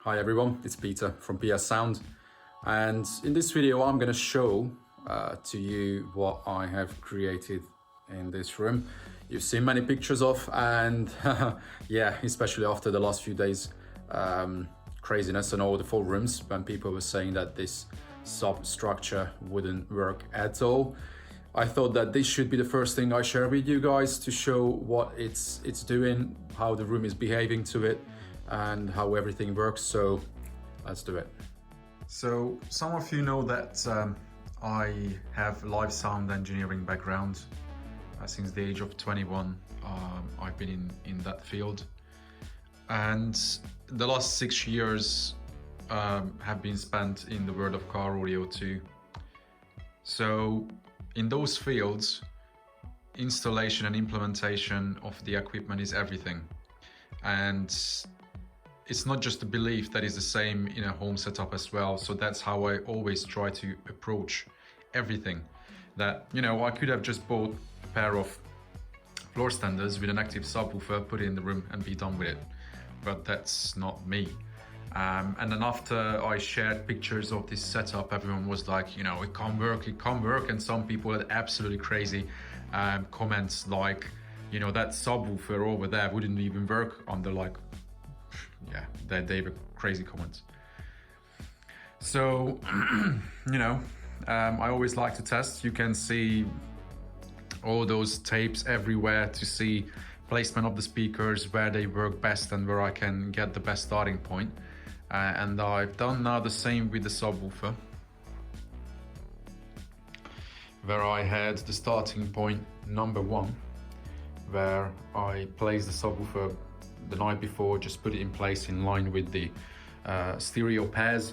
Hi everyone, it's Peter from PS Sound, and in this video I'm going to show to you what I have created in this room. You've seen many pictures of, and yeah, especially after the last few days craziness on all the 4 rooms when people were saying that this substructure wouldn't work at all. I thought that this should be the first thing I share with you guys to show what it's doing, how the room is behaving to it, and how everything works. So let's do it. So some of you know that I have live sound engineering background. Since the age of 21, I've been in that field, and the last 6 years have been spent in the world of car audio too. So in those fields, installation and implementation of the equipment is everything. And it's not just a belief, that is the same in a home setup as well. So that's how I always try to approach everything. That, you know, I could have just bought a pair of floor standers with an active subwoofer, put it in the room and be done with it. But that's not me. And then after I shared pictures of this setup, everyone was like, you know, it can't work. And some people had absolutely crazy comments like, you know, that subwoofer over there wouldn't even work under, like, yeah, they were crazy comments. So, you know, I always like to test. You can see all those tapes everywhere to see placement of the speakers, where they work best and where I can get the best starting point. And I've done now the same with the subwoofer, where I had the starting point number 1, where I placed the subwoofer the night before, just put it in place in line with the stereo pairs,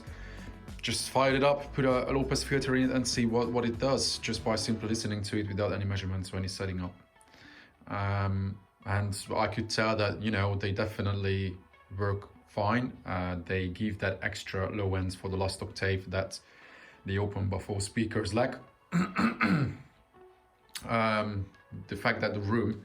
just fired it up, put a low pass filter in it and see what it does, just by simply listening to it without any measurements or any setting up. And I could tell that, you know, they definitely work fine. They give that extra low ends for the last octave that the open buffer speakers lack. The fact that the room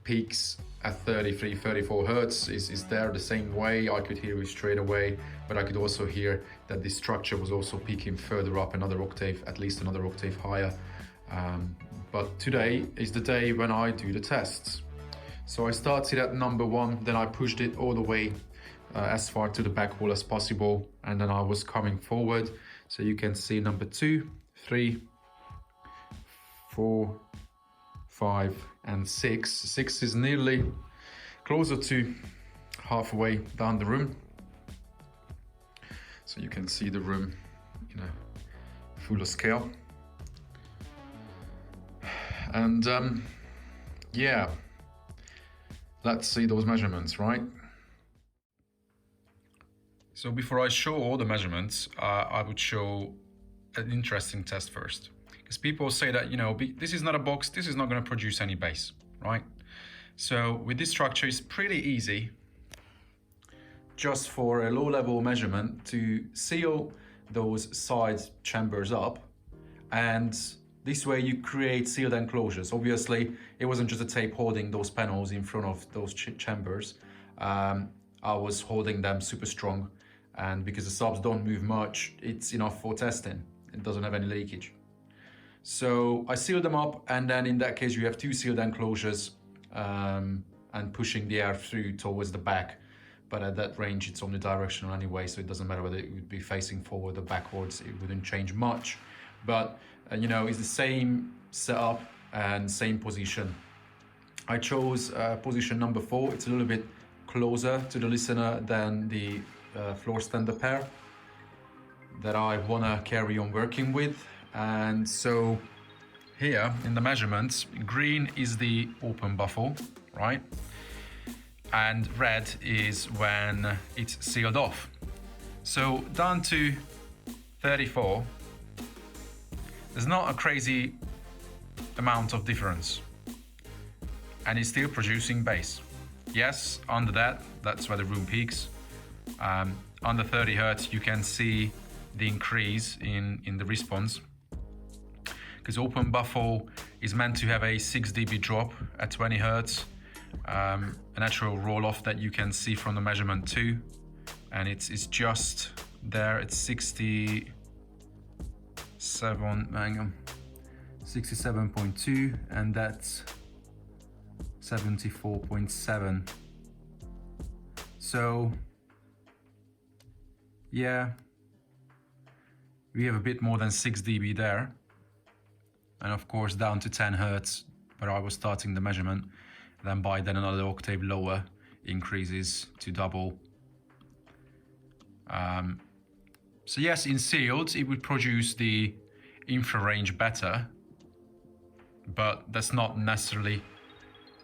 peaks at 33, 34 hertz is there the same way. I could hear it straight away, but I could also hear that the structure was also peaking further up another octave, at least another octave higher. But today is the day when I do the tests. So I started at number 1, then I pushed it all the way as far to the back wall as possible, and then I was coming forward. So you can see number 2, 3, 4, 5 and 6. 6 is nearly closer to halfway down the room. So you can see the room in a fuller scale. And yeah, let's see those measurements, right? So before I show all the measurements, I would show an interesting test first. Because people say that, you know, this is not a box, this is not going to produce any bass, right? So with this structure, it's pretty easy, just for a low-level measurement, to seal those side chambers up, and this way you create sealed enclosures. Obviously, it wasn't just a tape holding those panels in front of those chambers. I was holding them super strong, and because the subs don't move much, it's enough for testing. It doesn't have any leakage. So I sealed them up, and then in that case you have 2 sealed enclosures and pushing the air through towards the back. But at that range it's omnidirectional anyway, so it doesn't matter whether it would be facing forward or backwards, it wouldn't change much. But you know, it's the same setup and same position. I chose position number 4. It's a little bit closer to the listener than the floor stander pair that I want to carry on working with. And so here in the measurements, green is the open buffer, right? And red is when it's sealed off. So down to 34, there's not a crazy amount of difference, and it's still producing bass. Yes, under that's where the room peaks. Under 30 hertz, you can see the increase in the response, because open buffer is meant to have a 6 dB drop at 20 hertz, a natural roll-off that you can see from the measurement too. and it's just there. It's 67.2, and that's 74.7. So yeah, we have a bit more than 6 dB there, and of course down to 10 Hertz where I was starting the measurement, then by then another octave lower increases to double. So yes, in sealed it would produce the infrarange better, but that's not necessarily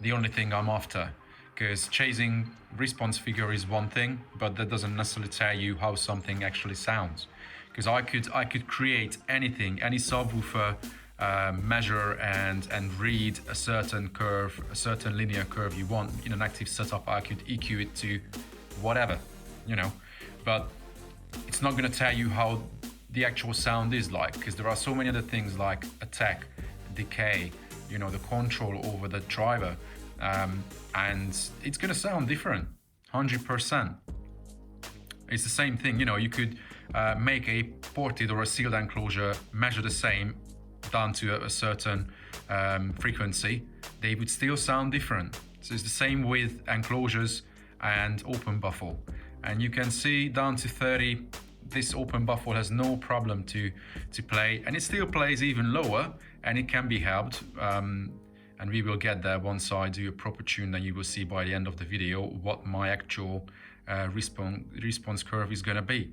the only thing I'm after, because chasing response figure is one thing, but that doesn't necessarily tell you how something actually sounds. Because I could create anything, any subwoofer, measure and read a certain curve, a certain linear curve you want in an active setup. I could EQ it to whatever, you know, but it's not going to tell you how the actual sound is like, because there are so many other things like attack, decay, you know, the control over the driver, and it's going to sound different 100%. It's the same thing, you know, you could make a ported or a sealed enclosure measure the same down to a certain frequency, they would still sound different. So it's the same with enclosures and open baffle. And you can see down to 30, this open baffle has no problem to play, and it still plays even lower, and it can be helped. And we will get there once I do a proper tune, and you will see by the end of the video what my actual response curve is going to be.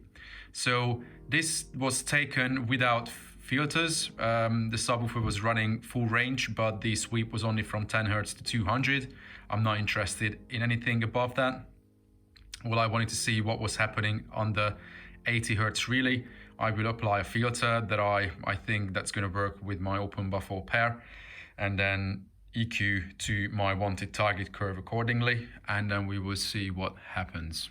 So this was taken without filters. The subwoofer was running full range, but the sweep was only from 10 Hertz to 200. I'm not interested in anything above that. Well, I wanted to see what was happening on the 80 Hertz relay. I will apply a filter that I think that's going to work with my open baffle pair, and then EQ to my wanted target curve accordingly, and then we will see what happens.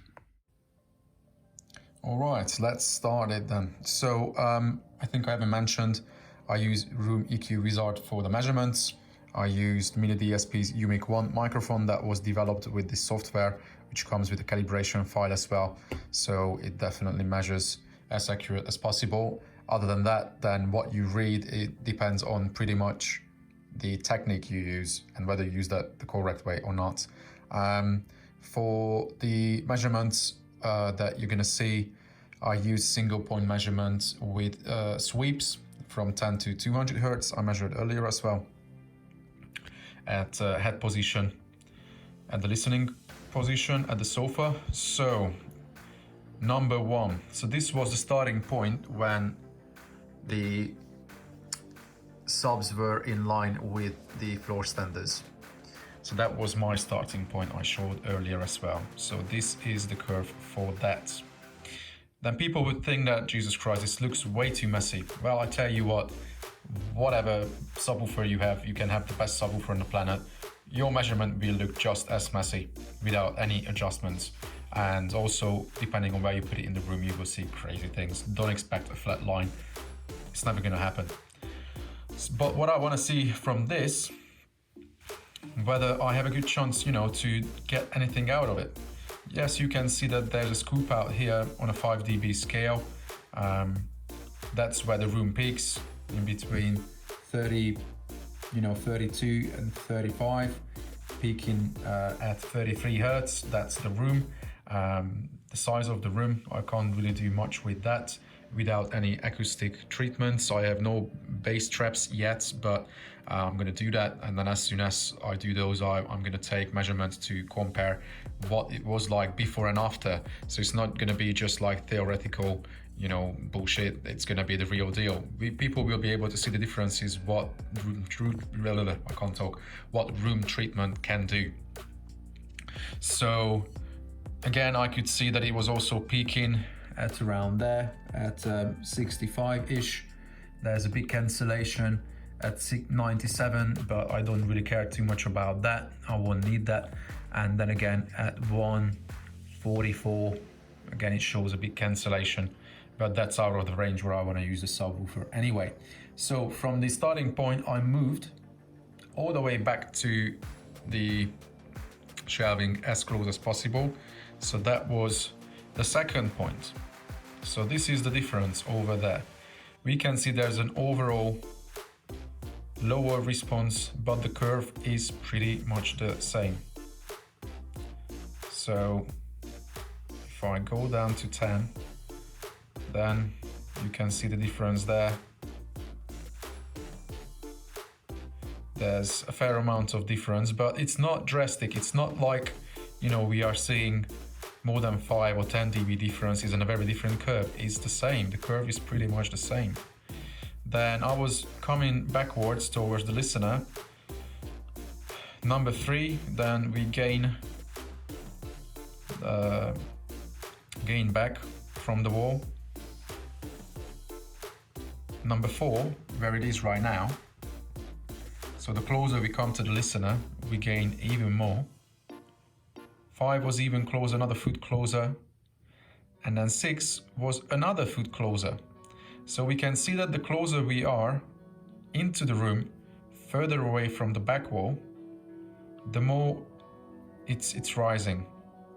All right, let's start it then. So I think I haven't mentioned, I use Room EQ Wizard for the measurements. I used Mini DSP's UMIC 1 microphone that was developed with this software, which comes with a calibration file as well. So it definitely measures as accurate as possible. Other than that, then what you read, it depends on pretty much the technique you use and whether you use that the correct way or not. For the measurements that you're gonna see, I use single point measurements with sweeps from 10 to 200 Hertz. I measured earlier as well at head position, at the listening position, at the sofa. So number one, so this was the starting point when the subs were in line with the floor standards. So that was my starting point I showed earlier as well. So this is the curve for that. Then people would think that, Jesus Christ, this looks way too messy. Well, I tell you what, whatever subwoofer you have, you can have the best subwoofer on the planet. Your measurement will look just as messy without any adjustments. And also, depending on where you put it in the room, you will see crazy things. Don't expect a flat line. It's never gonna happen. But what I wanna see from this, whether I have a good chance, you know, to get anything out of it. Yes, you can see that there's a scoop out here on a 5 dB scale. That's where the room peaks, in between 30, 32 and 35, peaking at 33 Hertz. That's the room. The size of the room, I can't really do much with that without any acoustic treatments. I have no bass traps yet, but I'm going to do that, and then as soon as I do those, I'm going to take measurements to compare what it was like before and after. So it's not going to be just like theoretical, bullshit. It's going to be the real deal. People will be able to see the differences, what room treatment can do. So again, I could see that it was also peaking at around there at 65-ish. There's a big cancellation at 97, but I don't really care too much about that. I won't need that. And then again at 144, again it shows a big cancellation, but that's out of the range where I want to use the subwoofer anyway. So from the starting point, I moved all the way back to the shelving as close as possible. So that was The second point, so this is the difference over there. We can see there's an overall lower response, but the curve is pretty much the same. So if I go down to 10, then you can see the difference there. There's a fair amount of difference, but it's not drastic. It's not like, you know, we are seeing more than 5 or 10 dB differences in a very different curve. It's the same. The curve is pretty much the same. Then I was coming backwards towards the listener. Number 3, then we gain back from the wall. Number 4, where it is right now. So the closer we come to the listener, we gain even more. 5 was even closer, another foot closer. And then 6 was another foot closer. So we can see that the closer we are into the room, further away from the back wall, the more it's rising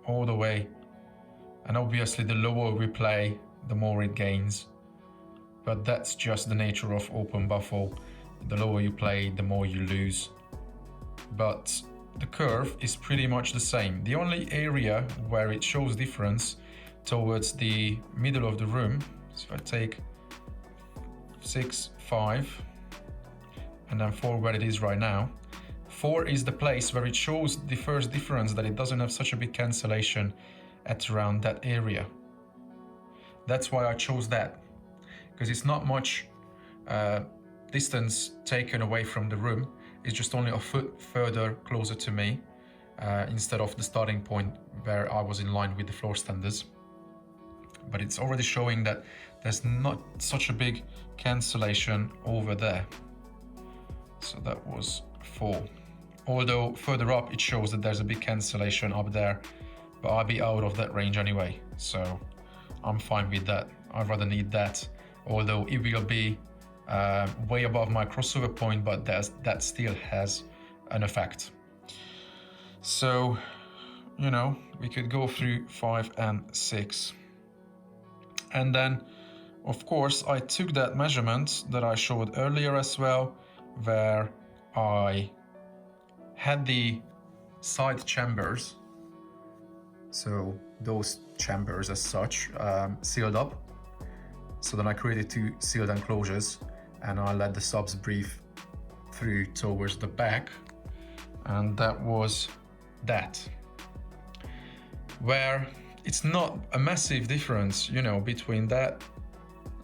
all the way. And obviously the lower we play, the more it gains. But that's just the nature of open baffle. The lower you play, the more you lose. But the curve is pretty much the same. The only area where it shows difference towards the middle of the room, so if I take 6, 5, and then 4 where it is right now, 4 is the place where it shows the first difference, that it doesn't have such a big cancellation at around that area. That's why I chose that, because it's not much distance taken away from the room. It's just only a foot further closer to me, instead of the starting point where I was in line with the floor standards. But it's already showing that there's not such a big cancellation over there. So that was 4. Although further up it shows that there's a big cancellation up there, but I'll be out of that range anyway, so I'm fine with that. I'd rather need that, although it will be way above my crossover point, but that still has an effect. So, you know, we could go through 5 and 6. And then, of course, I took that measurement that I showed earlier as well, where I had the side chambers, so those chambers as such, sealed up. So then I created 2 sealed enclosures, and I let the subs breathe through towards the back, and that was that. Where it's not a massive difference, you know, between that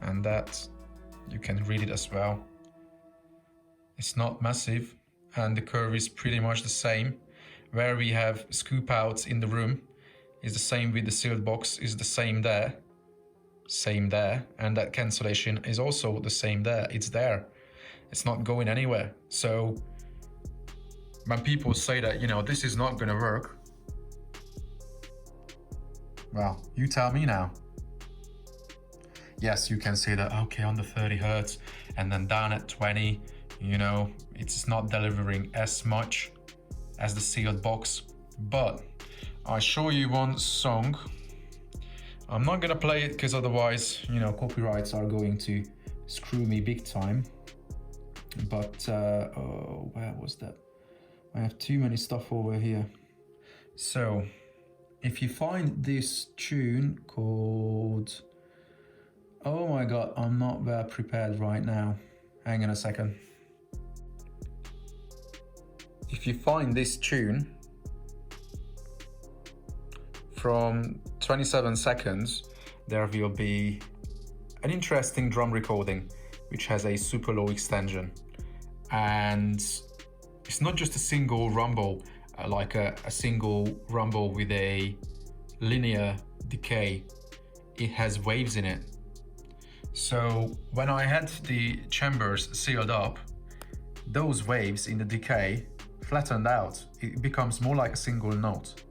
and that. You can read it as well. It's not massive, and the curve is pretty much the same. Where we have scoop outs in the room is the same with the sealed box, is the same there, and that cancellation is also the same there. It's there. It's not going anywhere. So when people say that, you know, this is not going to work, well, you tell me now. Yes, you can say that, okay, under 30 hertz and then down at 20, you know, it's not delivering as much as the sealed box. But I show you one song. I'm not gonna play it because otherwise, you know, copyrights are going to screw me big time. But oh, where was that? I have too many stuff over here. So if you find this tune called, oh my god, I'm not well prepared right now. Hang on a second. If you find this tune from 27 seconds, there will be an interesting drum recording which has a super low extension, and it's not just a single rumble, like a single rumble with a linear decay. It has waves in it. So when I had the chambers sealed up, those waves in the decay flattened out. It becomes more like a single note,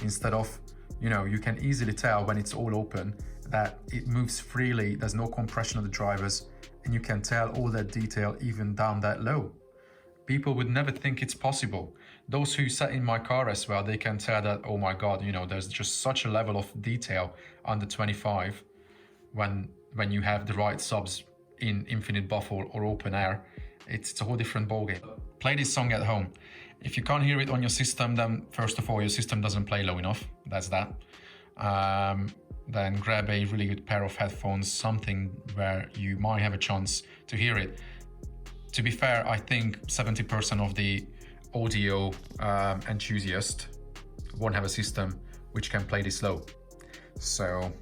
instead of, you know, you can easily tell when it's all open that it moves freely, there's no compression of the drivers, and you can tell all that detail even down that low. People would never think it's possible. those who sat in my car as well, they can tell that, oh my God, you know, there's just such a level of detail under 25 when you have the right subs in infinite buffle or open air. It's a whole different ballgame. Play this song at home. If you can't hear it on your system, then first of all, your system doesn't play low enough. That's that. Then grab a really good pair of headphones, something where you might have a chance to hear it. To be fair, I think 70% of the audio enthusiast won't have a system which can play this low. So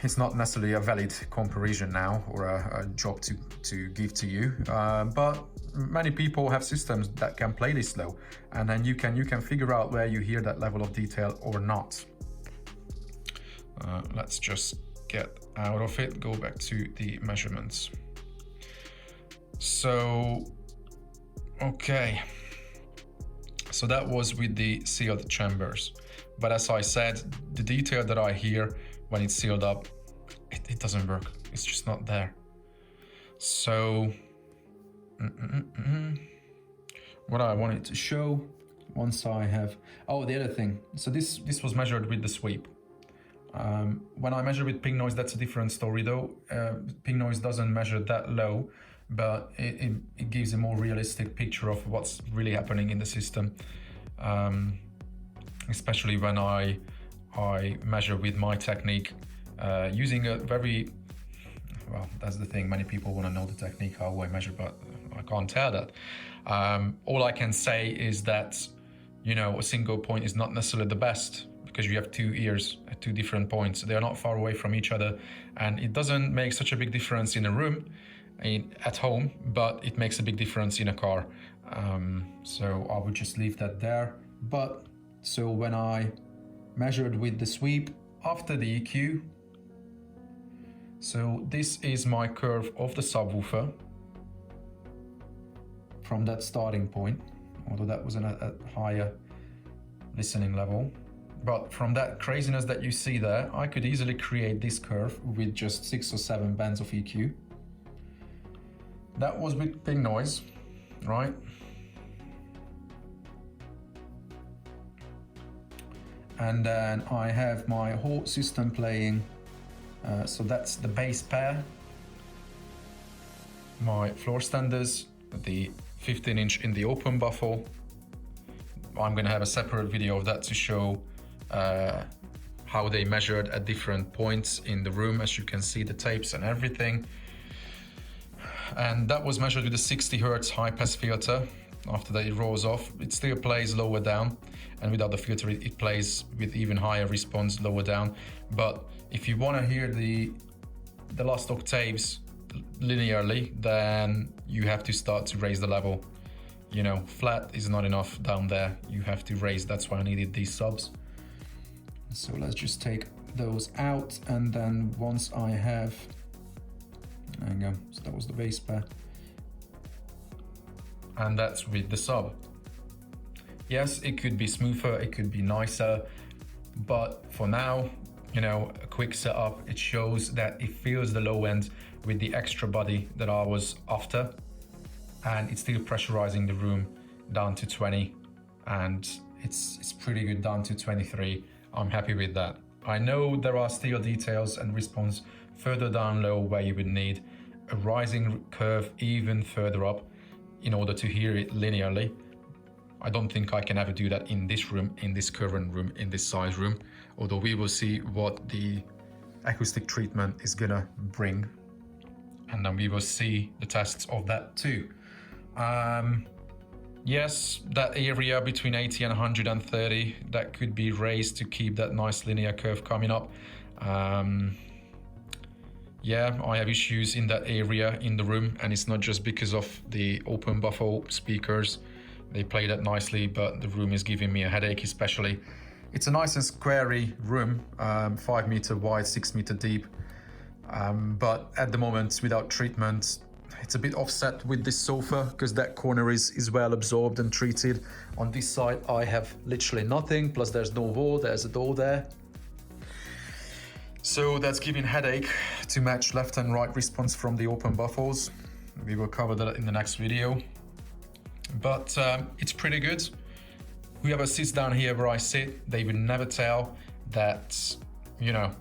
it's not necessarily a valid comparison now or a job to give to you, but many people have systems that can play this low, and then you can figure out where you hear that level of detail or not. Let's just get out of it, go back to the measurements. So, okay, so that was with the sealed chambers, but as I said, the detail that I hear when it's sealed up, it doesn't work. It's just not there. So what I wanted to show once I have, oh, the other thing. So this was measured with the sweep. When I measure with ping noise, that's a different story though. Ping noise doesn't measure that low, but it gives a more realistic picture of what's really happening in the system. Especially when I measure with my technique, using a very, well, that's the thing, many people want to know the technique, how I measure, but I can't tell that. All I can say is that, you know, a single point is not necessarily the best, because you have two ears at two different points. They are not far away from each other, and it doesn't make such a big difference in a room, at home, but it makes a big difference in a car. So I would just leave that there. But so when I measured with the sweep after the EQ, so this is my curve of the subwoofer from that starting point, although that was a higher listening level. But from that craziness that you see there, I could easily create this curve with just 6 or 7 bands of EQ. That was with ping noise, right? And then I have my whole system playing. So that's the bass pair, my floor standers, the 15-inch in the open buffle. I'm going to have a separate video of that to show how they measured at different points in the room. As you can see, the tapes and everything. And that was measured with a 60 Hertz high pass filter. After that it rolls off, it still plays lower down, and without the filter it plays with even higher response lower down. But if you want to hear the last octaves linearly, then you have to start to raise the level. You know, flat is not enough down there, you have to raise. That's why I needed these subs. So let's just take those out, and then once I have, there you go, so that was the bass pair. And that's with the sub. Yes, it could be smoother, it could be nicer, but for now, you know, a quick setup, it shows that it feels the low end with the extra body that I was after, and it's still pressurizing the room down to 20, and it's pretty good down to 23. I'm happy with that. I know there are still details and response further down low where you would need a rising curve even further up in order to hear it linearly. I don't think I can ever do that in this room, in this current room, in this size room, although we will see what the acoustic treatment is gonna bring, and then we will see the tests of that too. Yes, that area between 80 and 130, that could be raised to keep that nice linear curve coming up. Yeah, I have issues in that area in the room, and it's not just because of the open buffle speakers. They play that nicely, but the room is giving me a headache, especially. It's a nice and squarey room, 5 meter wide, 6 meter deep. But at the moment, without treatment, it's a bit offset with this sofa because that corner is well absorbed and treated. On this side, I have literally nothing, plus there's no wall, there's a door there. So that's giving headache to match left and right response from the open buffles. We will cover that in the next video. but it's pretty good. Whoever sits down here where I sit, they will never tell that, you know,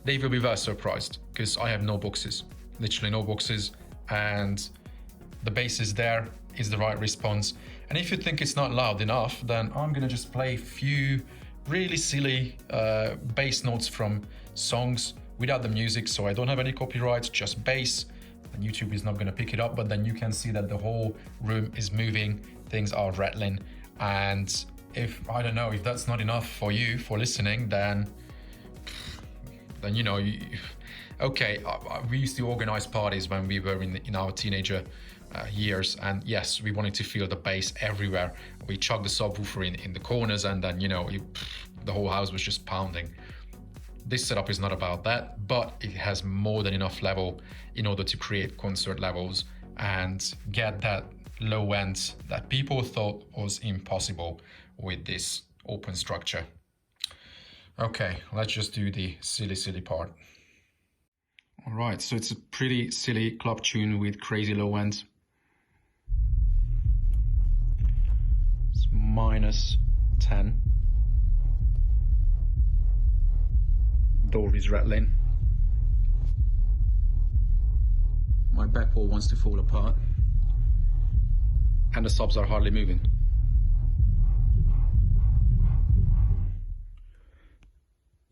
they will be very surprised because I have no boxes, literally no boxes, and the bass is there, is the right response. And if you think it's not loud enough, then I'm gonna just play a few really silly bass notes from songs without the music, so I don't have any copyrights, just bass. And YouTube is not gonna pick it up, but then you can see that the whole room is moving, things are rattling. And if, I don't know, if that's not enough for you for listening, then you know, okay, we used to organize parties when we were in our teenager years, and yes, we wanted to feel the bass everywhere. We chucked the subwoofer in the corners, and then, you know, the whole house was just pounding. This setup is not about that, but it has more than enough level in order to create concert levels and get that low end that people thought was impossible with this open structure. Okay, let's just do the silly part. All right, so it's a pretty silly club tune with crazy low end. It's -10. Door is rattling. My backboard wants to fall apart. And the subs are hardly moving.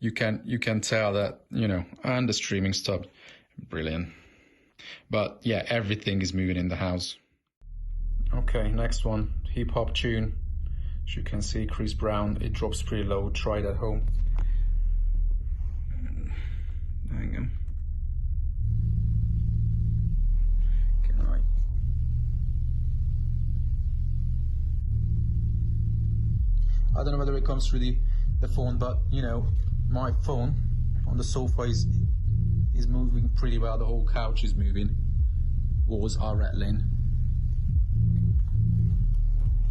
You can tell that, you know, and the streaming stopped. Brilliant. But yeah, everything is moving in the house. Okay, next one, hip hop tune. As you can see, Chris Brown, it drops pretty low. Try it at home. Hang on. Can I don't know whether it comes through the phone, but you know, my phone on the sofa is moving pretty well. The whole couch is moving. Walls are rattling.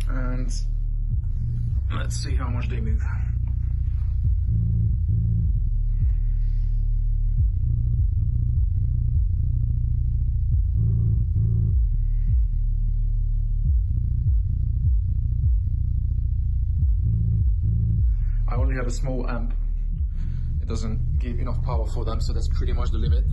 And let's see how much they move. I only have a small amp. It doesn't give enough power for them, so that's pretty much the limit.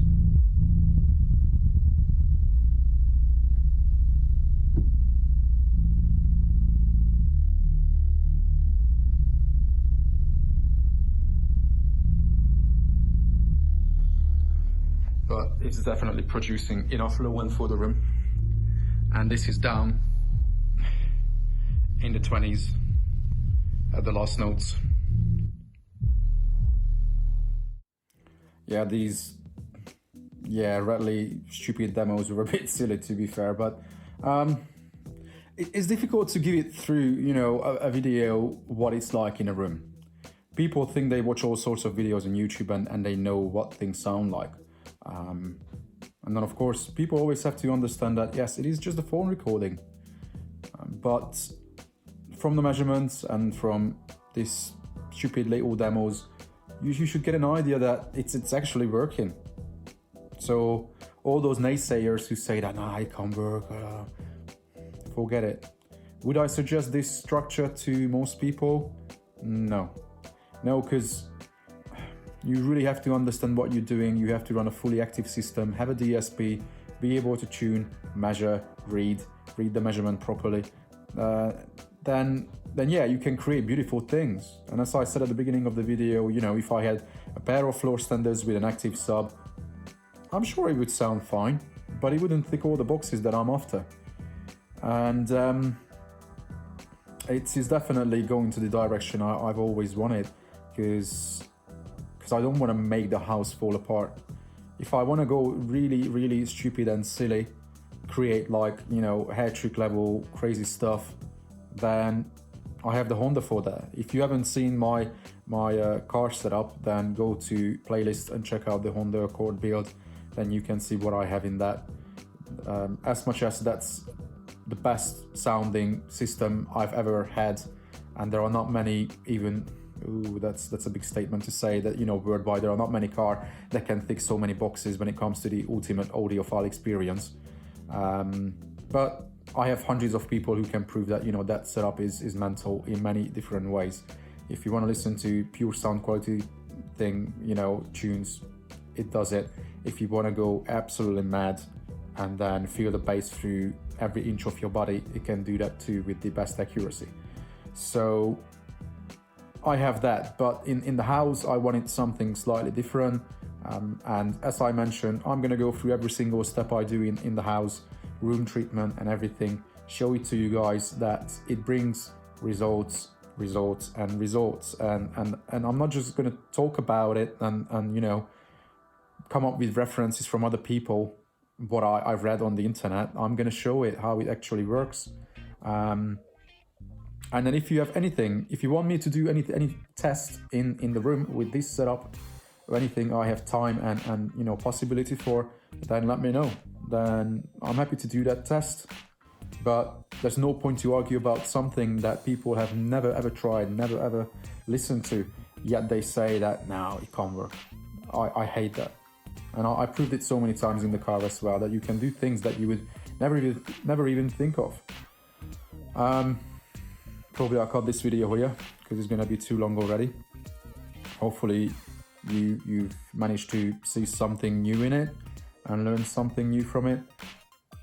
But it's definitely producing enough low end for the room. And this is down in the 20s at the last notes. Yeah, these rattly, stupid demos were a bit silly, to be fair, but it's difficult to give it through, you know, a video what it's like in a room. People think they watch all sorts of videos on YouTube and they know what things sound like. And then, of course, people always have to understand that, yes, it is just a phone recording. But from the measurements and from these stupid little demos, you should get an idea that it's actually working. So all those naysayers who say that, nah, it can't work, forget it. Would I suggest this structure to most people? No, because you really have to understand what you're doing. You have to run a fully active system, have a DSP, be able to tune, measure, read the measurement properly. Then yeah, you can create beautiful things. And as I said at the beginning of the video, you know, if I had a pair of floor standers with an active sub, I'm sure it would sound fine, but it wouldn't tick all the boxes that I'm after. And it is definitely going to the direction I've always wanted, because I don't want to make the house fall apart. If I want to go really, really stupid and silly, create like, you know, hair trick level crazy stuff, then I have the Honda for that. If you haven't seen my car setup, then go to playlist and check out the Honda Accord build. Then you can see what I have in that. As much as that's the best sounding system I've ever had, and there are not many even. Ooh, that's a big statement to say that, you know, worldwide there are not many cars that can tick so many boxes when it comes to the ultimate audiophile experience. But I have hundreds of people who can prove that, you know, that setup is mental in many different ways. If you want to listen to pure sound quality thing, you know, tunes, it does it. If you want to go absolutely mad and then feel the bass through every inch of your body, it can do that too with the best accuracy. So I have that, but in the house I wanted something slightly different, and as I mentioned, I'm gonna go through every single step I do in the house, room treatment and everything, show it to you guys that it brings results and results, and I'm not just gonna talk about it and you know, come up with references from other people, what I've read on the internet. I'm gonna show it how it actually works. And then if you have anything, if you want me to do any test in the room with this setup or anything I have time and you know, possibility for, then let me know. Then I'm happy to do that test. But there's no point to argue about something that people have never ever tried, never ever listened to, yet they say that now it can't work. I hate that. And I proved it so many times in the car as well, that you can do things that you would never even think of. Probably I'll cut this video here because it's gonna be too long already. Hopefully you've managed to see something new in it and learn something new from it.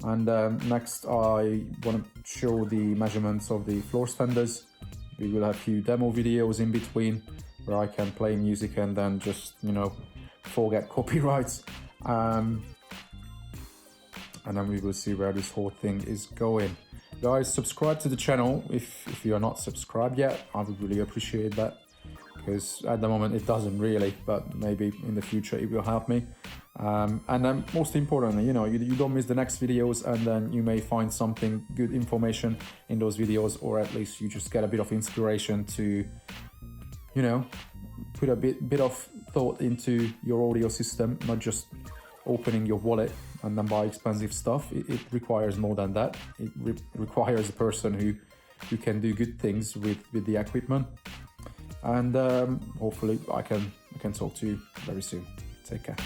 And next I want to show the measurements of the floor standers. We will have a few demo videos in between where I can play music and then just, you know, forget copyrights. And then we will see where this whole thing is going. Guys, subscribe to the channel if you are not subscribed yet. I would really appreciate that, because at the moment it doesn't really, but maybe in the future it will help me. And then most importantly, you know, you don't miss the next videos, and then you may find something good information in those videos, or at least you just get a bit of inspiration to, you know, put a bit of thought into your audio system, not just opening your wallet and then buy expensive stuff. It requires more than that. It requires a person who can do good things with the equipment. And hopefully I can talk to you very soon. Take care.